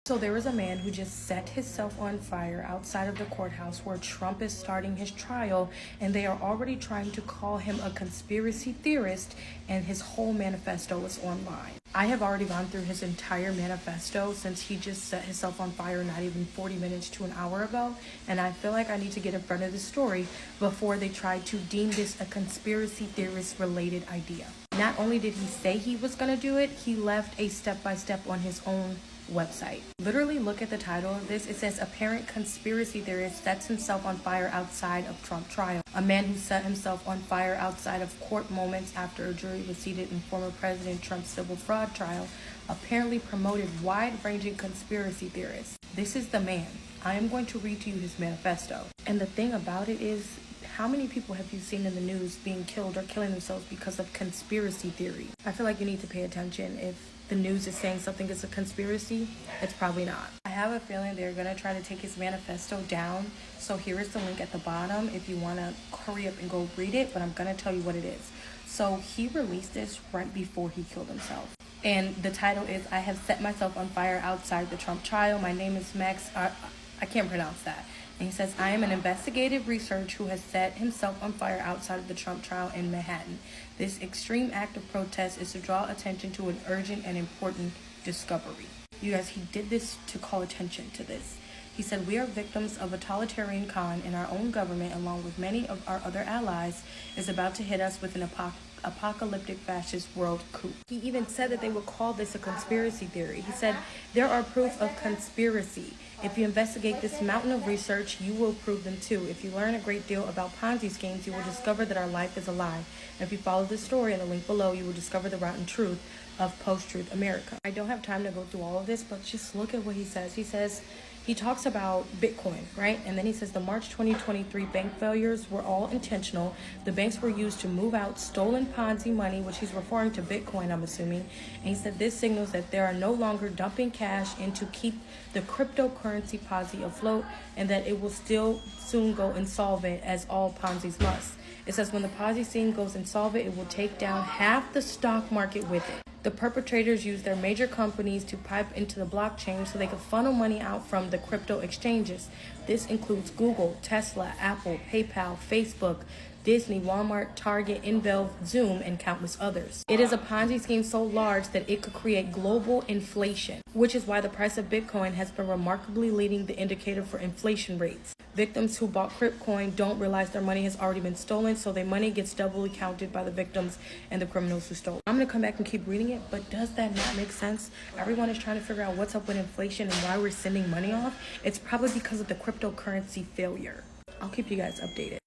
So there was a man who just set himself on fire outside of the courthouse where Trump is starting his trial, and they are already trying to call him a conspiracy theorist, and his whole manifesto is online. I have already gone through his entire manifesto since he just set himself on fire not even 40 minutes to an hour ago, and I feel like I need to get in front of the story before they try to deem this a conspiracy theorist related idea. Not only did he say he was going to do it, he left a step-by-step on his own website. Literally look at the title of this. It says apparent conspiracy theorist sets himself on fire outside of Trump trial. A man who set himself on fire outside of court moments after a jury was seated in former President Trump's civil fraud trial apparently promoted wide-ranging conspiracy theorists. This is the man. I am going to read to you his manifesto. And the thing about it is, how many people have you seen in the news being killed or killing themselves because of conspiracy theory? I feel like you need to pay attention. If the news is saying something is a conspiracy, it's probably not. I have a feeling they're going to try to take his manifesto down. So here is the link at the bottom if you want to hurry up and go read it, but I'm going to tell you what it is. So he released this right before he killed himself. And the title is, I have set myself on fire outside the Trump trial. My name is Max. I can't pronounce that. And he says, I am an investigative researcher who has set himself on fire outside of the Trump trial in Manhattan. This extreme act of protest is to draw attention to an urgent and important discovery. You guys, he did this to call attention to this. He said, we are victims of a totalitarian con, and our own government, along with many of our other allies, is about to hit us with an apocalyptic fascist world coup. He even said that they would call this a conspiracy theory. He said, there are proof of conspiracy. If you investigate this mountain of research, you will prove them too. If you learn a great deal about Ponzi schemes, you will discover that our life is a lie. And if you follow this story in the link below, you will discover the rotten truth of post-truth America. I don't have time to go through all of this, but just look at what he says. He talks about Bitcoin, right? And then he says the March 2023 bank failures were all intentional. The banks were used to move out stolen Ponzi money, which he's referring to Bitcoin, I'm assuming. And he said this signals that they are no longer dumping cash in to keep the cryptocurrency Ponzi afloat, and that it will still soon go insolvent, as all Ponzi's must. It says when the Ponzi scheme goes insolvent, it will take down half the stock market with it. The perpetrators use their major companies to pipe into the blockchain so they can funnel money out from the crypto exchanges. This includes Google, Tesla, Apple, PayPal, Facebook, Disney, Walmart, Target, InBev, Zoom, and countless others. It is a Ponzi scheme so large that it could create global inflation, which is why the price of Bitcoin has been remarkably leading the indicator for inflation rates. Victims who bought Cryptcoin don't realize their money has already been stolen, so their money gets doubly counted by the victims and the criminals who stole it. I'm going to come back and keep reading it, but does that not make sense? Everyone is trying to figure out what's up with inflation and why we're sending money off. It's probably because of the cryptocurrency failure. I'll keep you guys updated.